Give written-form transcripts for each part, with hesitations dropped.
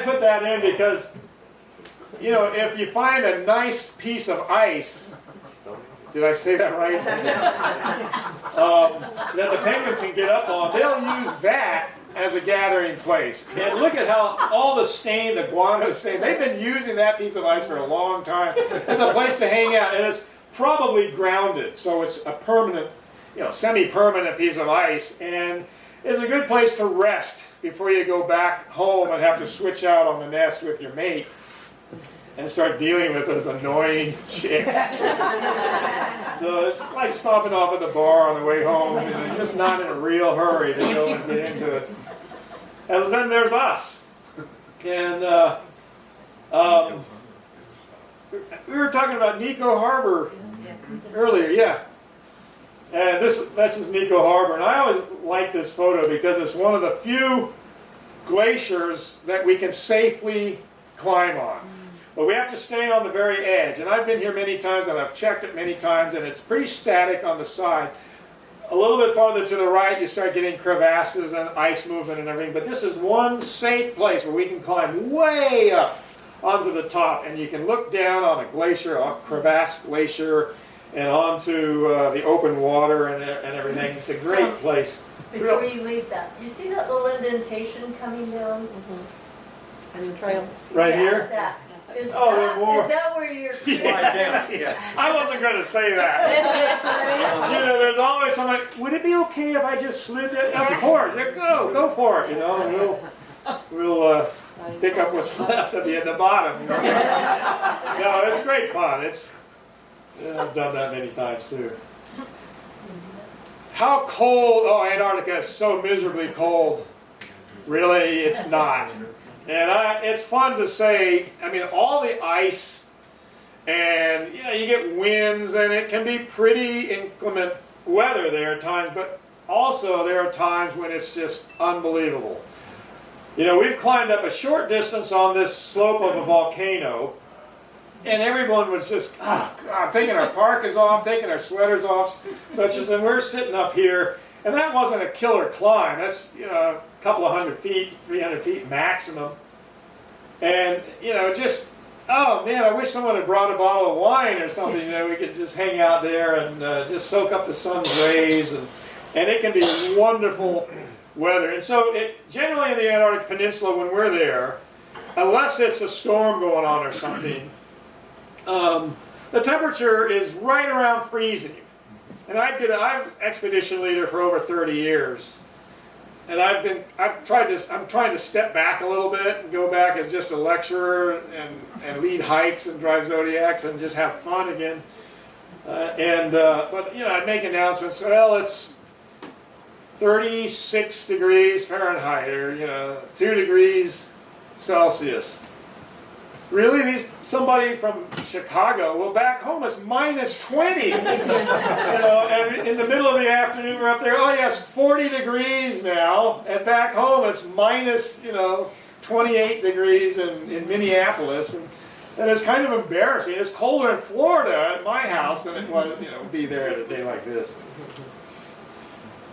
put that in because, you know, if you find a nice piece of ice, did I say that right? That the penguins can get up on, they'll use that as a gathering place. And look at how all the stain, the guano stain, they've been using that piece of ice for a long time. It's a place to hang out, and it's probably grounded, so it's a permanent, you know, semi-permanent piece of ice, and it's a good place to rest before you go back home and have to switch out on the nest with your mate and start dealing with those annoying chicks. So it's like stopping off at the bar on the way home, and you're just not in a real hurry to go and get into it. And then there's us. And we were talking about Nico Harbor earlier, yeah. And this is Nico Harbor, and I always like this photo because it's one of the few glaciers that we can safely climb on. But we have to stay on the very edge, and I've been here many times, and I've checked it many times, and it's pretty static on the side. A little bit farther to the right, you start getting crevasses and ice movement and everything, but this is one safe place where we can climb way up onto the top, and you can look down on a glacier, a crevasse glacier, and onto the open water and everything. It's a great place. Before you leave that, you see that little indentation coming down? And the trail. Right Yeah, here? That. Is, Oh, is that where you're... Yeah. I wasn't going to say that. You know, there's always somebody, would it be okay if I just slid it? Of course, yeah, go for it, you know, and we'll pick up what's left of you at the bottom. You know? No, it's great fun. I've done that many times too. How cold? Oh, Antarctica is so miserably cold. Really, it's not. And it's fun to say, I mean, all the ice, and you know, you get winds, and it can be pretty inclement weather there at times, but also there are times when it's just unbelievable. You know, we've climbed up a short distance on this slope of a volcano, and everyone was just, oh God, taking our parkas off, taking our sweaters off, and we're sitting up here, and that wasn't a killer climb. That's, you know, a couple of 100 feet, 300 feet maximum. And, you know, just, oh man, I wish someone had brought a bottle of wine or something, you know, we could just hang out there and just soak up the sun's rays, and it can be wonderful weather. And so generally in the Antarctic Peninsula when we're there, unless it's a storm going on or something, the temperature is right around freezing. And I was expedition leader for over 30 years. And I'm trying to step back a little bit and go back as just a lecturer and lead hikes and drive zodiacs and just have fun again. But you know, I'd make announcements. Well, it's 36 degrees Fahrenheit, or you know, 2 degrees Celsius. Really, somebody from Chicago? Well, back home it's minus 20. You know, and in the middle of the afternoon we're up there. Oh yes, 40 degrees now. And back home it's minus, you know, 28 degrees in Minneapolis, and it's kind of embarrassing. It's colder in Florida at my house than it was, you know, be there at a day like this.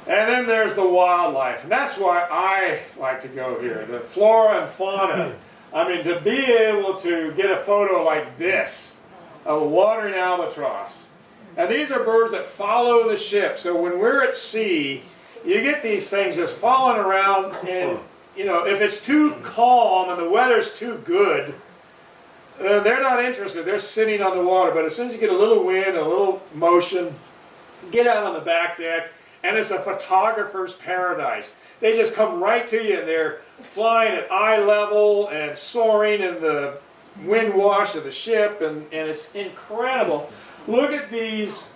And then there's the wildlife, and that's why I like to go here. The flora and fauna. I mean, to be able to get a photo like this of a wandering albatross. And these are birds that follow the ship. So when we're at sea, you get these things just following around, and you know, if it's too calm and the weather's too good, they're not interested. They're sitting on the water. But as soon as you get a little wind, a little motion, get out on the back deck, and it's a photographer's paradise. They just come right to you, and they're flying at eye level and soaring in the wind wash of the ship, and it's incredible. Look at these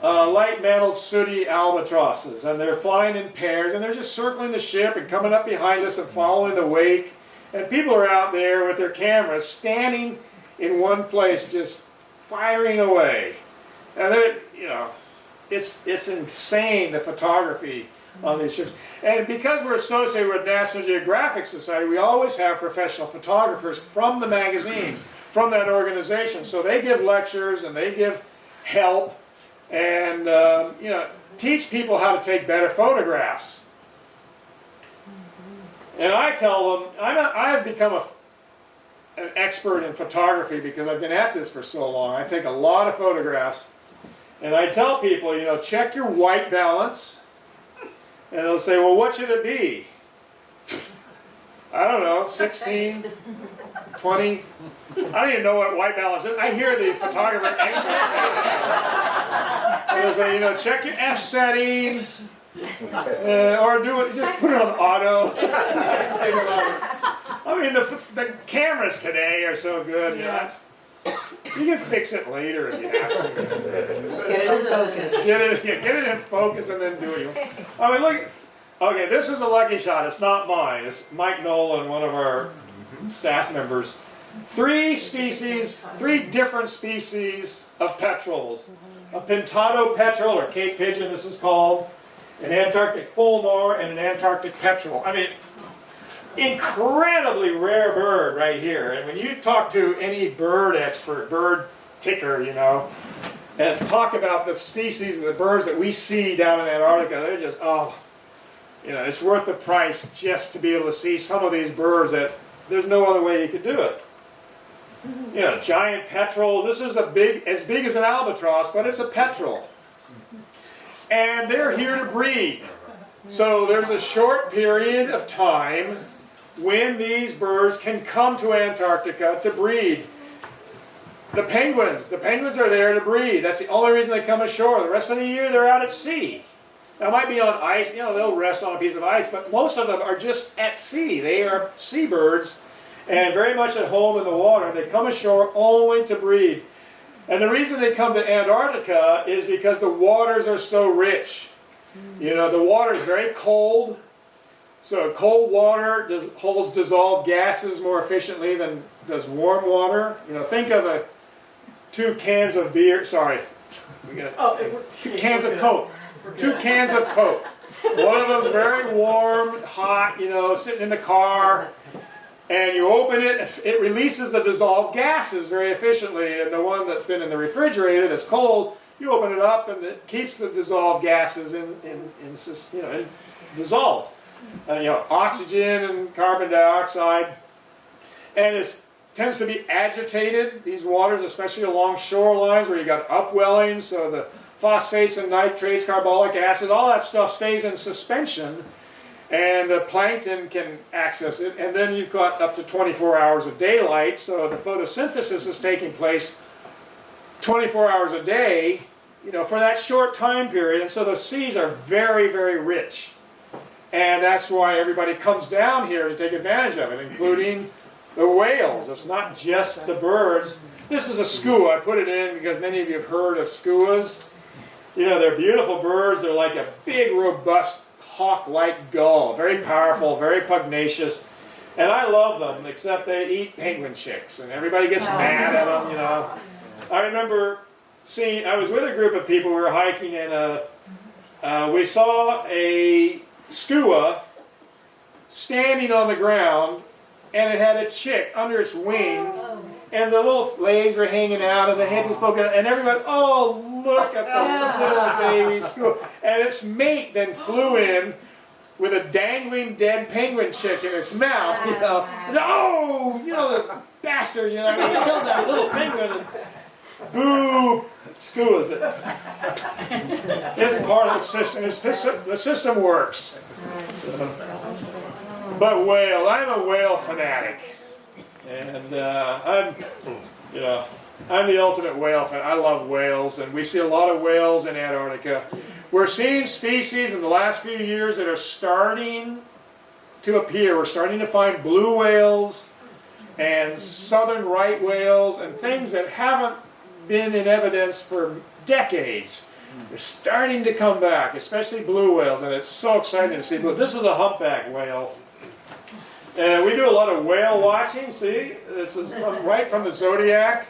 light-mantled sooty albatrosses, and they're flying in pairs, and they're just circling the ship and coming up behind us and following the wake. And people are out there with their cameras, standing in one place, just firing away. And they're, you know, it's insane, the photography on these ships. And because we're associated with National Geographic Society, we always have professional photographers from the magazine, from that organization. So they give lectures and they give help and you know, teach people how to take better photographs. And I tell them, I have become an expert in photography because I've been at this for so long. I take a lot of photographs. And I tell people, you know, check your white balance. And they'll say, well, what should it be? I don't know, 16, 20. I don't even know what white balance is. I hear the photographer experts say that. And they'll say, you know, check your F setting. Or do it, just put it on auto. I mean, the cameras today are so good. Yeah. You can fix it later if you have to. Just get it in focus. Get it in focus and then do it. I mean, look. Okay, this is a lucky shot. It's not mine. It's Mike Nolan, one of our staff members. Three different species of petrels. A pintado petrel, or Cape pigeon, this is called. An Antarctic fulmar and an Antarctic petrel. I mean, incredibly rare bird right here. And when you talk to any bird expert, bird ticker, you know, and talk about the species of the birds that we see down in Antarctica, they're just, oh, you know, it's worth the price just to be able to see some of these birds that there's no other way you could do it. You know, giant petrel. This is as big as an albatross, but it's a petrel. And they're here to breed. So there's a short period of time when these birds can come to Antarctica to breed. The penguins are there to breed. That's the only reason they come ashore. The rest of the year they're out at sea. Now, it might be on ice, you know, they'll rest on a piece of ice, but most of them are just at sea. They are seabirds and very much at home in the water. They come ashore only to breed. And the reason they come to Antarctica is because the waters are so rich. You know, the water is very cold. So cold water holds dissolved gases more efficiently than does warm water. You know, think of two cans of beer. Sorry. Two cans of Coke. Two cans of Coke. One of them's very warm, hot, you know, sitting in the car. And you open it, it releases the dissolved gases very efficiently. And the one that's been in the refrigerator that's cold, you open it up and it keeps the dissolved gases dissolved. You know, oxygen and carbon dioxide. And it tends to be agitated, these waters, especially along shorelines where you got upwellings, so the phosphates and nitrates, carbolic acid, all that stuff stays in suspension. And the plankton can access it, and then you've got up to 24 hours of daylight, so the photosynthesis is taking place 24 hours a day, you know, for that short time period, and so the seas are very, very rich. And that's why everybody comes down here to take advantage of it, including the whales. It's not just the birds. This is a skua. I put it in because many of you have heard of skuas. You know, they're beautiful birds. They're like a big, robust, hawk-like gull, very powerful, very pugnacious, and I love them, except they eat penguin chicks, and everybody gets mad at them, you know. I remember I was with a group of people, we were hiking, and we saw a skua standing on the ground, and it had a chick under its wing, and the little legs were hanging out, and the head was poking out, and everybody, oh, look at the little baby skua. And its mate then flew in with a dangling dead penguin chick in its mouth, you know. Oh, you know, the bastard, you know, I mean, he killed that little penguin, and boo, skuas. It's part of the system. The system works. But whale, I'm a whale fanatic. And I'm the ultimate whale fan. I love whales, and we see a lot of whales in Antarctica. We're seeing species in the last few years that are starting to appear. We're starting to find blue whales and southern right whales and things that haven't been in evidence for decades. They're starting to come back, especially blue whales, and it's so exciting to see. But this is a humpback whale. And we do a lot of whale watching, see? This is right from the Zodiac.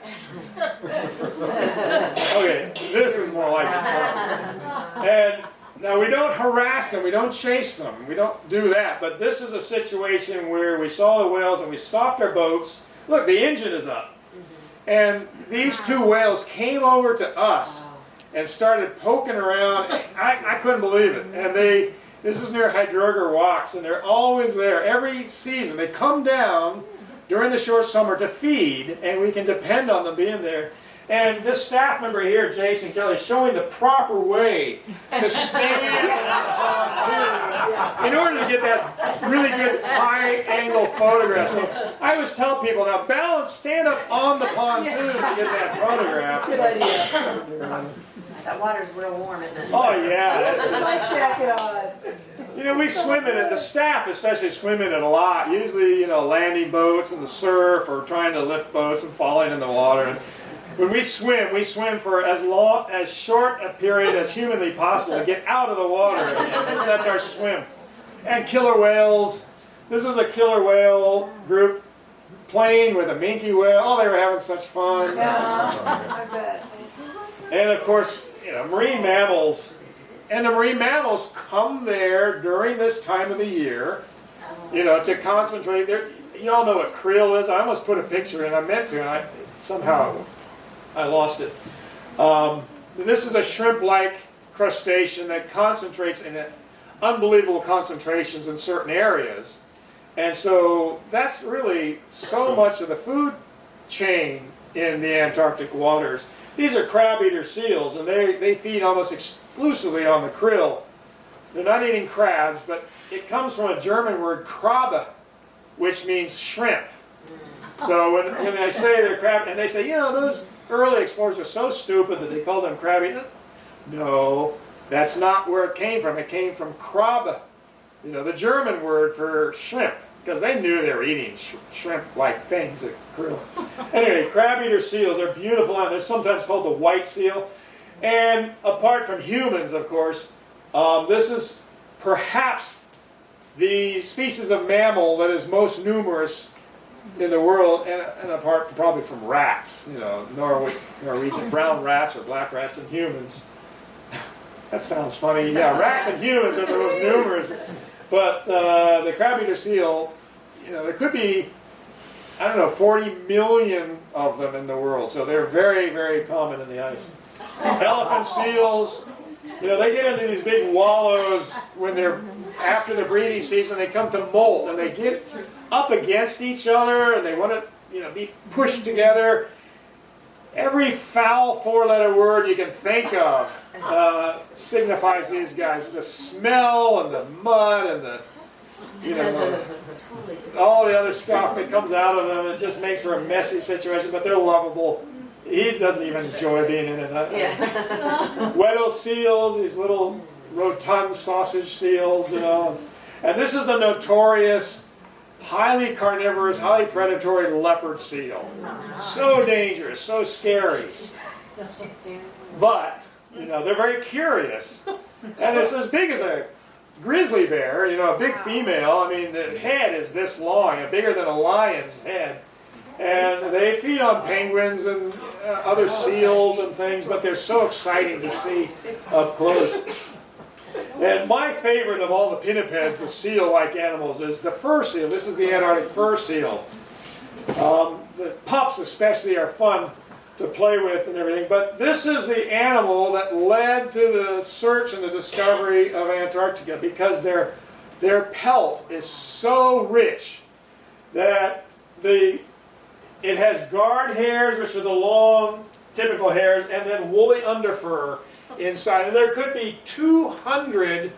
Okay, this is more like it. And now we don't harass them, we don't chase them, we don't do that. But this is a situation where we saw the whales and we stopped our boats. Look, the engine is up. And these two whales came over to us and started poking around. I couldn't believe it. And this is near Hydroger Rocks, and they're always there every season. They come down during the short summer to feed, and we can depend on them being there. And this staff member here, Jason Kelly, is showing the proper way to stand in the pontoon in order to get that really good high-angle photograph. So I always tell people, now stand up on the pontoon to get that photograph. Good idea. That water's real warm, isn't it? Oh yeah. Put a life jacket on. You know, we swim in it, the staff especially swim in it a lot. Usually, you know, landing boats in the surf or trying to lift boats and falling in the water. And when we swim for as short a period as humanly possible to get out of the water. That's our swim. And killer whales. This is a killer whale group playing with a minke whale. Oh, they were having such fun. Yeah, I bet. And of course, you know, marine mammals. And the marine mammals come there during this time of the year, you know, to concentrate. You all know what krill is. I almost put a picture in. I meant to, and somehow I lost it. This is a shrimp-like crustacean that concentrates in unbelievable concentrations in certain areas. And so that's really so much of the food chain in the Antarctic waters. These are crab-eater seals, and they feed almost exclusively on the krill. They're not eating crabs, but it comes from a German word, Krabbe, which means shrimp. So when I say they're crab, and they say, you know, those early explorers were so stupid that they called them crab-eater. No, that's not where it came from. It came from Krabbe, you know, the German word for shrimp, because they knew they were eating shrimp-like things, like krill. Anyway, crab-eater seals are beautiful, and they're sometimes called the white seal. And apart from humans, of course, this is perhaps the species of mammal that is most numerous in the world, and apart probably from rats, you know, Norwegian brown rats or black rats and humans. That sounds funny. Yeah, rats and humans are the most numerous. But the crab-eater seal, you know, there could be, I don't know, 40 million of them in the world. So they're very, very common in the ice. Elephant seals, you know, they get into these big wallows when they're after the breeding season. They come to molt, and they get up against each other, and they want to, you know, be pushed together. Every foul four-letter word you can think of signifies these guys. The smell and the mud and the, you know, all the other stuff that comes out of them. It just makes for a messy situation, but they're lovable. He doesn't even enjoy being in it. Yeah. Weddell seals, these little rotund sausage seals, you know. And this is the notorious, highly carnivorous, highly predatory leopard seal. So dangerous, so scary. But, you know, they're very curious. And it's as big as a grizzly bear, you know, a big female. I mean, the head is this long, bigger than a lion's head. And they feed on penguins and other seals and things, but they're so exciting to see up close. And my favorite of all the pinnipeds, the seal-like animals, is the fur seal. This is the Antarctic fur seal. The pups especially are fun to play with and everything, but this is the animal that led to the search and the discovery of Antarctica, because their pelt is so rich that it has guard hairs, which are the long, typical hairs, and then woolly underfur inside. And there could be 200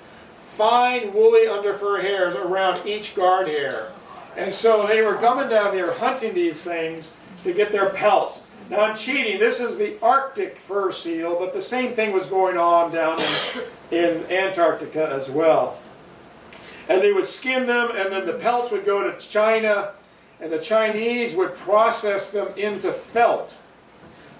fine, woolly underfur hairs around each guard hair. And so they were coming down there hunting these things to get their pelts. Now I'm cheating. This is the Arctic fur seal, but the same thing was going on down in Antarctica as well. And they would skin them, and then the pelts would go to China, and the Chinese would process them into felt.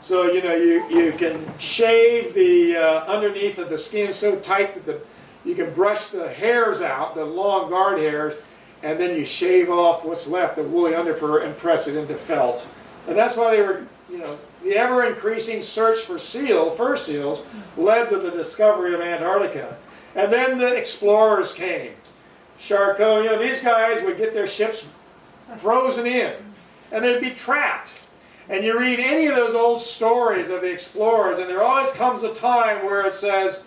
So, you know, you can shave the underneath of the skin so tight that you can brush the hairs out, the long guard hairs, and then you shave off what's left, the woolly underfur, and press it into felt. And that's why they were, you know, the ever-increasing search for fur seals led to the discovery of Antarctica. And then the explorers came. Charcot, you know, these guys would get their ships frozen in, and they'd be trapped. And you read any of those old stories of the explorers, and there always comes a time where it says,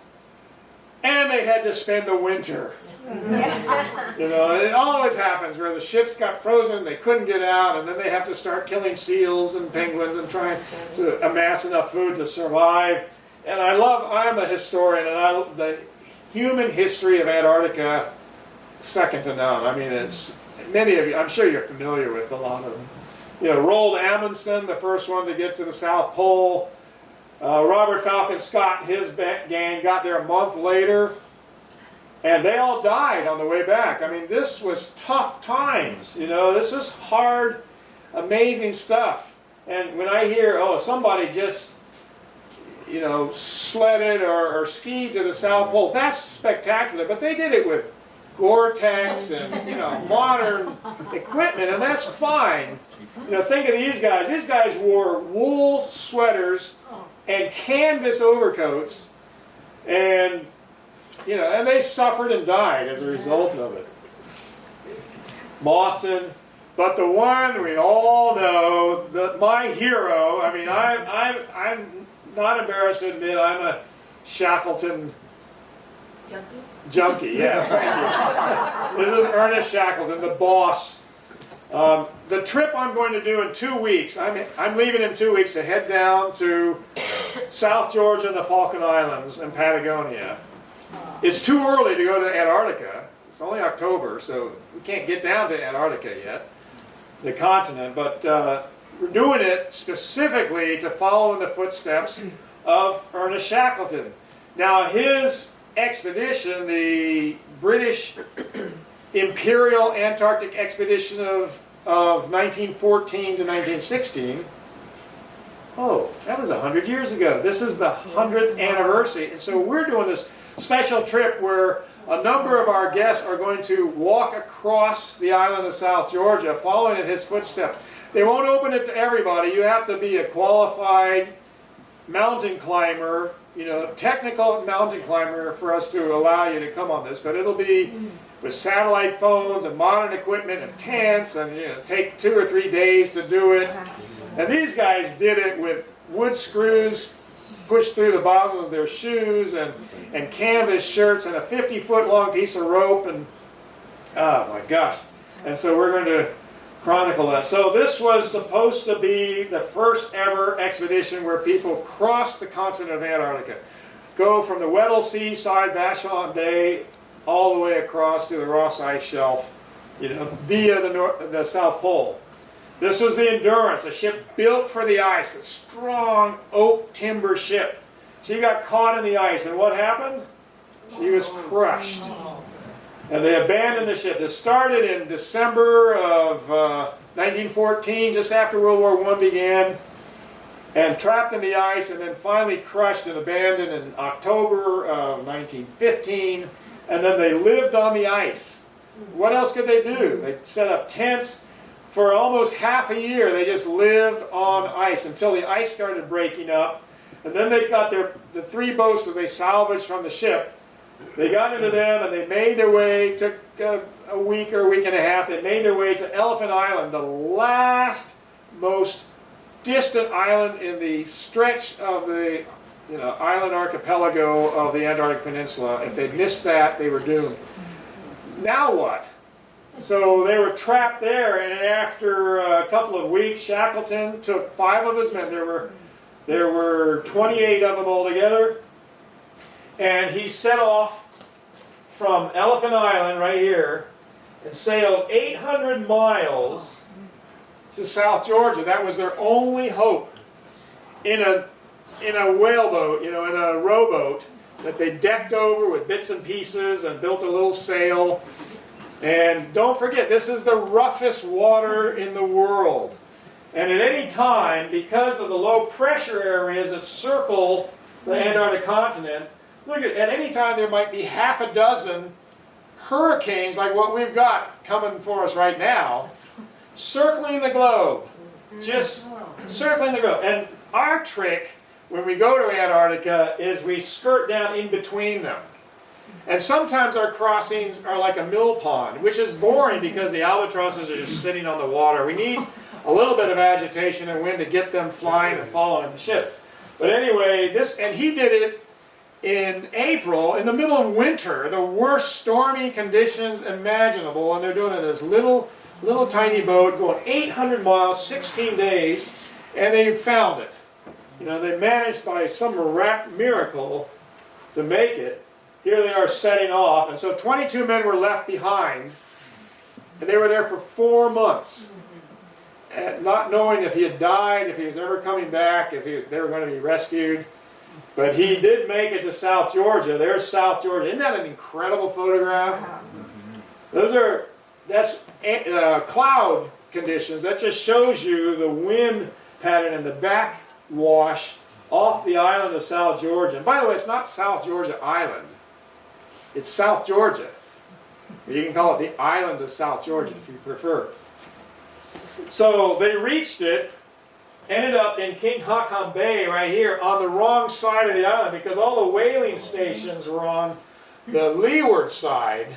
and they had to spend the winter. You know, it always happens where the ships got frozen, they couldn't get out, and then they have to start killing seals and penguins and trying to amass enough food to survive. And I'm a historian, and the human history of Antarctica, second to none. I mean, it's, many of you, I'm sure you're familiar with a lot of them. You know, Roald Amundsen, the first one to get to the South Pole. Robert Falcon Scott and his gang got there a month later, and they all died on the way back. I mean, this was tough times, you know, this was hard, amazing stuff. And when I hear, oh, somebody just, you know, sledded or skied to the South Pole, that's spectacular, but they did it with Gore-Tex and, you know, modern equipment, and that's fine. You know, think of these guys. These guys wore wool sweaters and canvas overcoats, and you know, and they suffered and died as a result of it. Mawson, but the one we all know, my hero. I mean, I'm not embarrassed to admit I'm a Shackleton junkie. Yes, thank you. This is Ernest Shackleton, the boss. The trip I'm going to do in 2 weeks, I'm leaving in 2 weeks to head down to South Georgia and the Falkland Islands and Patagonia. It's too early to go to Antarctica. It's only October, so we can't get down to Antarctica yet, the continent, but we're doing it specifically to follow in the footsteps of Ernest Shackleton. Now his expedition, the British Imperial Antarctic Expedition of 1914 to 1916. Oh, that was 100 years ago. This is the 100th anniversary. And so we're doing this special trip where a number of our guests are going to walk across the island of South Georgia, following in his footsteps. They won't open it to everybody. You have to be a qualified mountain climber, you know, technical mountain climber for us to allow you to come on this. But it'll be with satellite phones and modern equipment and tents, and you know, take 2 or 3 days to do it. And these guys did it with wood screws pushed through the bottom of their shoes and canvas shirts and a 50-foot long piece of rope, and oh my gosh. And so we're going to chronicle that. So this was supposed to be the first ever expedition where people crossed the continent of Antarctica, go from the Weddell Sea side, Vashon Bay, all the way across to the Ross Ice Shelf, you know, via the South Pole. This was the Endurance, a ship built for the ice, a strong oak timber ship. She got caught in the ice, and what happened? She was crushed. And they abandoned the ship. This started in December of 1914, just after World War I began, and trapped in the ice, and then finally crushed and abandoned in October of 1915. And then they lived on the ice. What else could they do? They set up tents. For almost half a year, they just lived on ice until the ice started breaking up. And then they got the 3 boats that they salvaged from the ship. They got into them and they made their way, took a week or a week and a half, they made their way to Elephant Island, the last most distant island in the stretch of the island archipelago of the Antarctic Peninsula. If they missed that, they were doomed. Now what? So they were trapped there, and after a couple of weeks, Shackleton took 5 of his men. There were 28 of them altogether, and he set off from Elephant Island right here and sailed 800 miles to South Georgia. That was their only hope. In a whaleboat, in a rowboat that they decked over with bits and pieces and built a little sail. And don't forget, this is the roughest water in the world. And at any time, because of the low pressure areas that circle the Antarctic continent, look at any time there might be half a dozen hurricanes like what we've got coming for us right now, circling the globe. Just circling the globe. And our trick when we go to Antarctica is we skirt down in between them. And sometimes our crossings are like a mill pond, which is boring because the albatrosses are just sitting on the water. We need a little bit of agitation and wind to get them flying and following the ship. But anyway, and he did it in April, in the middle of winter, the worst stormy conditions imaginable, and they're doing it in this little tiny boat going 800 miles, 16 days, and they found it. You know, they managed by some miracle to make it. Here they are setting off, and so 22 men were left behind, and they were there for 4 months, and not knowing if he had died, if he was ever coming back, if they were going to be rescued. But he did make it to South Georgia. There's South Georgia. Isn't that an incredible photograph? That's cloud conditions. That just shows you the wind pattern and the backwash off the island of South Georgia. And by the way, it's not South Georgia Island. It's South Georgia. You can call it the island of South Georgia if you prefer. So they reached it, ended up in King Haakon Bay right here on the wrong side of the island because all the whaling stations were on the leeward side,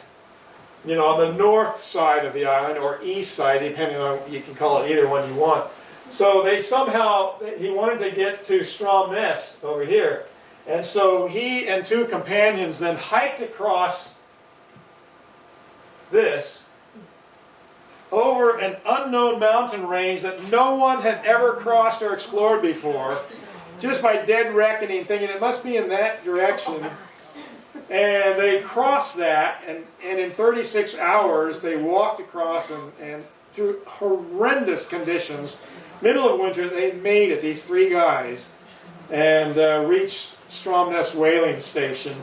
you know, on the north side of the island or east side, depending on, you can call it either one you want. So they somehow, he wanted to get to Stromness over here. And so he and 2 companions then hiked across this over an unknown mountain range that no one had ever crossed or explored before, just by dead reckoning, thinking it must be in that direction. And they crossed that, and in 36 hours they walked across, and through horrendous conditions, middle of winter, they made it, these 3 guys, and reached Stromness whaling station.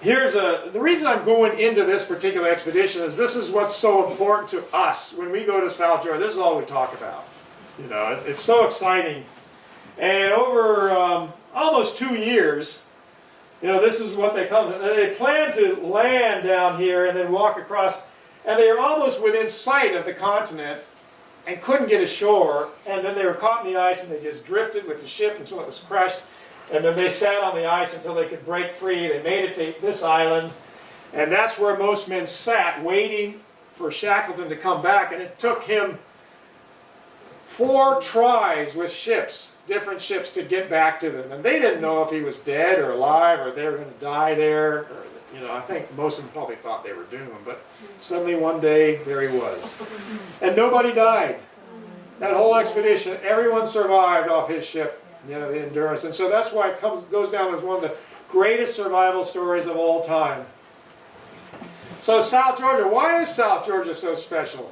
The reason I'm going into this particular expedition is this is what's so important to us when we go to South Georgia. This is all we talk about. You know, it's so exciting. And over almost 2 years, you know, this is what they come to. They plan to land down here and then walk across, and they were almost within sight of the continent and couldn't get ashore, and then they were caught in the ice and they just drifted with the ship until it was crushed. And then they sat on the ice until they could break free. They made it to this island. And that's where most men sat, waiting for Shackleton to come back. And it took him 4 tries with ships, different ships, to get back to them. And they didn't know if he was dead or alive or they were going to die there. Or, you know, I think most of them probably thought they were doomed. But suddenly one day, there he was. And nobody died. That whole expedition, everyone survived off his ship. You know, the Endurance. And so that's why it goes down as one of the greatest survival stories of all time. So South Georgia, why is South Georgia so special?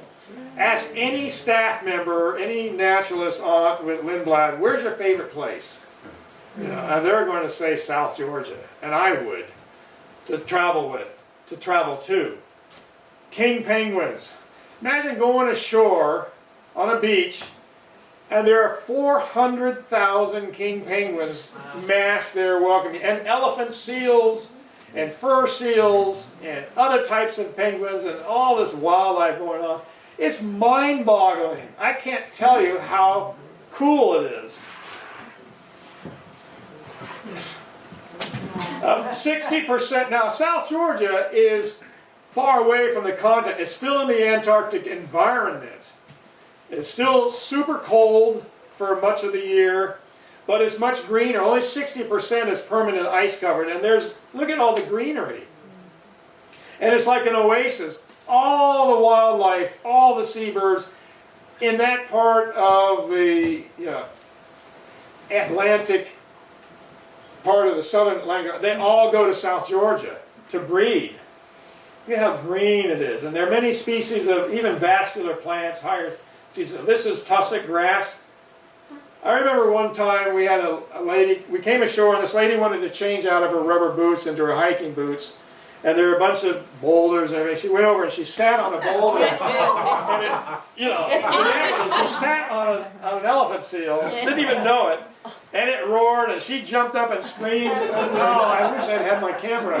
Ask any staff member, any naturalist on with Lindblad, where's your favorite place? You know, and they're going to say South Georgia. And I would, to travel to. King penguins. Imagine going ashore on a beach, and there are 400,000 king penguins massed there welcoming you. And elephant seals, and fur seals, and other types of penguins, and all this wildlife going on. It's mind-boggling. I can't tell you how cool it is. 60% now. South Georgia is far away from the continent. It's still in the Antarctic environment. It's still super cold for much of the year, but it's much greener. Only 60% is permanent ice covered, and look at all the greenery. And it's like an oasis. All the wildlife, all the seabirds in that part of the Atlantic part of the southern Atlantic, they all go to South Georgia to breed. Look at how green it is. And there are many species of even vascular plants, higher. This is tussock grass. I remember one time we had a lady, we came ashore and this lady wanted to change out of her rubber boots into her hiking boots. And there were a bunch of boulders and everything. She went over and she sat on a boulder. And she sat on an elephant seal, didn't even know it. And it roared and she jumped up and screamed. Oh, I wish I'd had my camera.